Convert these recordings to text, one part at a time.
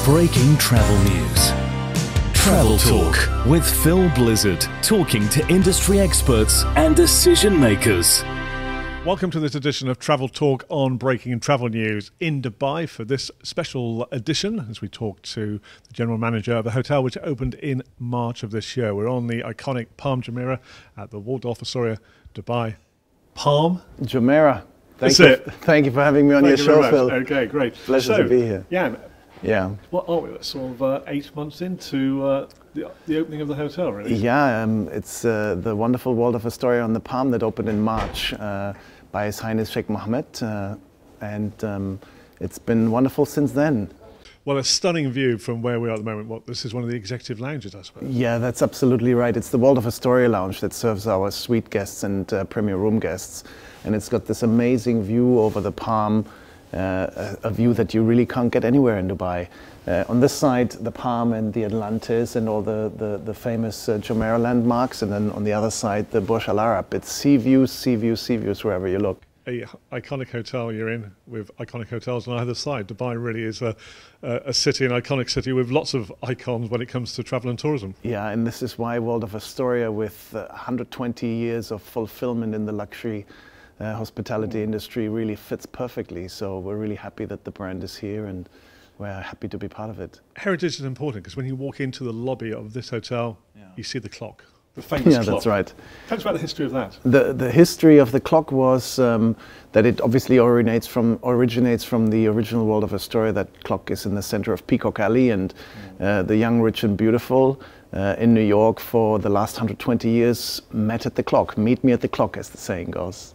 Breaking travel news. Travel Talk with Phil Blizzard, talking to industry experts and decision makers. Welcome to this edition of Travel Talk on Breaking Travel News in Dubai for this special edition as we talk to the general manager of the hotel which opened in March of this year. We're on the iconic Palm Jumeirah at the Waldorf Astoria, Dubai. Palm Jumeirah. Thank you for having me on your show, Phil. Okay, great. Pleasure to be here. Yeah. What are we? Sort of 8 months into the opening of the hotel, really? Yeah, it's the wonderful Waldorf Astoria on the Palm that opened in March by His Highness Sheikh Mohammed, and it's been wonderful since then. Well, a stunning view from where we are at the moment. This is one of the executive lounges, I suppose. Yeah, that's absolutely right. It's the Waldorf Astoria lounge that serves our suite guests and premier room guests, and it's got this amazing view over the Palm. A view that you really can't get anywhere in Dubai. On this side, the Palm and the Atlantis and all the famous Jumeirah landmarks, and then on the other side, the Burj Al Arab. It's sea views wherever you look. A iconic hotel you're in with iconic hotels on either side. Dubai really is a city, an iconic city with lots of icons when it comes to travel and tourism. Yeah, and this is why Waldorf Astoria, with 120 years of fulfillment in the luxury hospitality industry, really fits perfectly. So we're really happy that the brand is here, and we're happy to be part of it. Heritage is important because when you walk into the lobby of this hotel, you see the clock, the famous clock. That's right. Tell us about the history of that. The history of the clock was that it obviously originates from the original Waldorf Astoria. That clock is in the center of Peacock Alley, and the young, rich and beautiful in New York for the last 120 years met at the clock. Meet me at the clock, as the saying goes.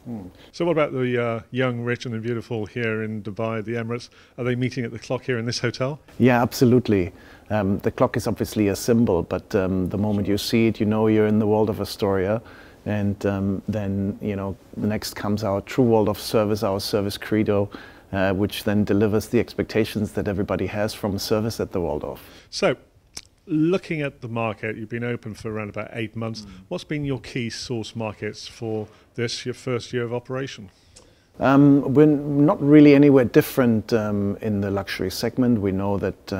So what about the young, rich and the beautiful here in Dubai, the Emirates? Are they meeting at the clock here in this hotel? Yeah, absolutely. The clock is obviously a symbol, but the moment you see it, you know you're in the Waldorf Astoria. And then, next comes our true Waldorf service, our service credo, which then delivers the expectations that everybody has from service at the Waldorf. So, looking at the market, you've been open for around about 8 months. What's been your key source markets for this, your first year of operation? We're not really anywhere different in the luxury segment. We know that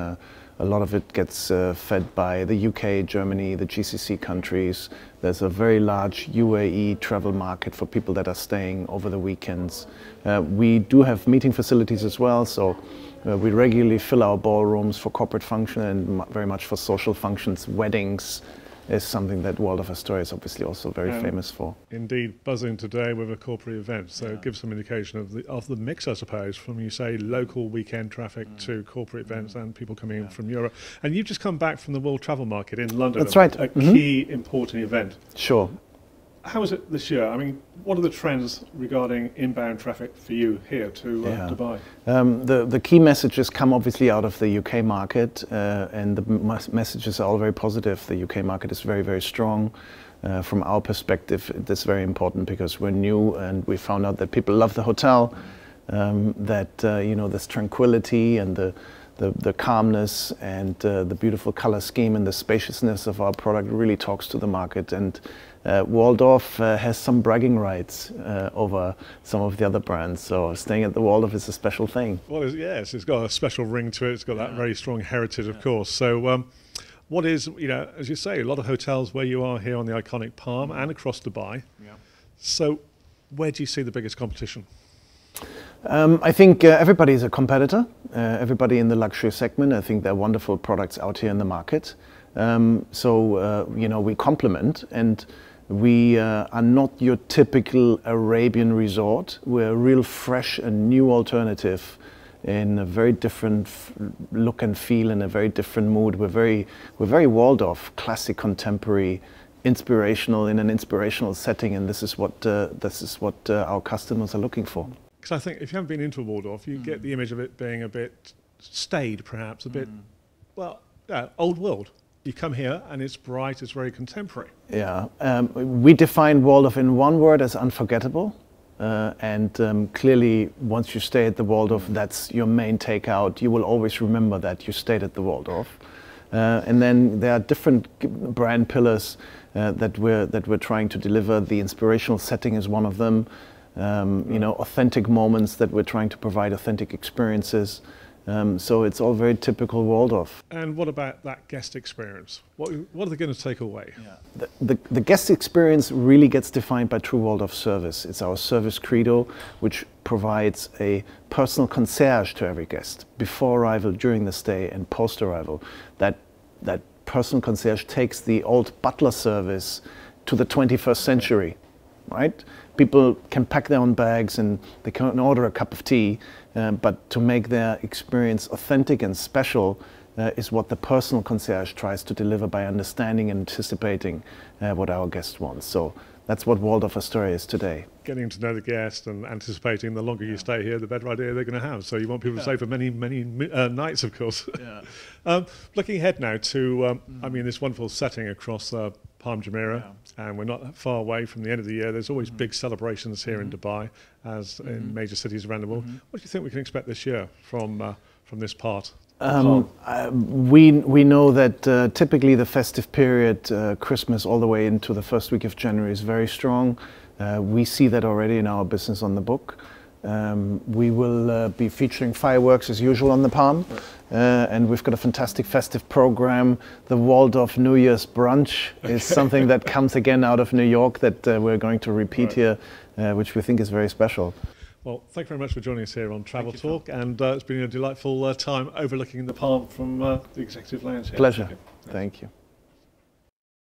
a lot of it gets fed by the UK, Germany, the GCC countries. There's a very large UAE travel market for people that are staying over the weekends. We do have meeting facilities as well, so we regularly fill our ballrooms for corporate function and very much for social functions. Weddings is something that Waldorf Astoria is obviously also very famous for. Indeed, buzzing today with a corporate event, so it gives some indication of the mix, I suppose, from, you say, local weekend traffic to corporate events and people coming in from Europe. And you've just come back from the World Travel Market in London. That's right. A key important event. Sure. How is it this year? I mean, what are the trends regarding inbound traffic for you here to Dubai? The key messages come obviously out of the UK market, and the messages are all very positive. The UK market is very, very strong. From our perspective, it's very important because we're new and we found out that people love the hotel, that this tranquility and the calmness and the beautiful color scheme and the spaciousness of our product really talks to the market. And Waldorf has some bragging rights over some of the other brands, so staying at the Waldorf is a special thing. Well, yes, it's got a special ring to it. It's got that very strong heritage, of course. So what is, as you say, a lot of hotels where you are here on the iconic Palm and across Dubai. So where do you see the biggest competition? I think everybody is a competitor, everybody in the luxury segment. I think there are wonderful products out here in the market. We complement, and we are not your typical Arabian resort. We're a real fresh and new alternative in a very different look and feel, in a very different mood. We're very Waldorf, classic, contemporary, inspirational, in an inspirational setting, and this is what our customers are looking for. Because I think if you haven't been into a Waldorf, you get the image of it being a bit staid, perhaps, a bit, old world. You come here and it's bright, it's very contemporary. Yeah, we define Waldorf in one word as unforgettable. And clearly, once you stay at the Waldorf, that's your main takeout. You will always remember that you stayed at the Waldorf. And then there are different brand pillars that we're trying to deliver. The inspirational setting is one of them. Authentic moments that we're trying to provide, authentic experiences. So it's all very typical Waldorf. And what about that guest experience? What are they going to take away? Yeah. The guest experience really gets defined by true Waldorf service. It's our service credo, which provides a personal concierge to every guest before arrival, during the stay, and post arrival. That personal concierge takes the old butler service to the 21st century, right? People can pack their own bags and they can order a cup of tea, but to make their experience authentic and special is what the personal concierge tries to deliver by understanding and anticipating what our guest wants. So that's what Waldorf Astoria is today. Getting to know the guest and anticipating the longer you stay here, the better idea they're going to have. So you want people to stay for many, many nights, of course. Looking ahead now to, I mean, this wonderful setting across Palm Jumeirah, and we're not that far away from the end of the year. There's always big celebrations here in Dubai, as in major cities around the world. What do you think we can expect this year from this part? We know that typically the festive period, Christmas all the way into the first week of January, is very strong. We see that already in our business on the book. We will be featuring fireworks as usual on the Palm, and we've got a fantastic festive program. The Waldorf New Year's brunch is something that comes again out of New York that we're going to repeat here, which we think is very special. Well, thank you very much for joining us here on Travel Talk, and it's been a delightful time overlooking the Palm from the Executive Lounge here. Pleasure. Thank you.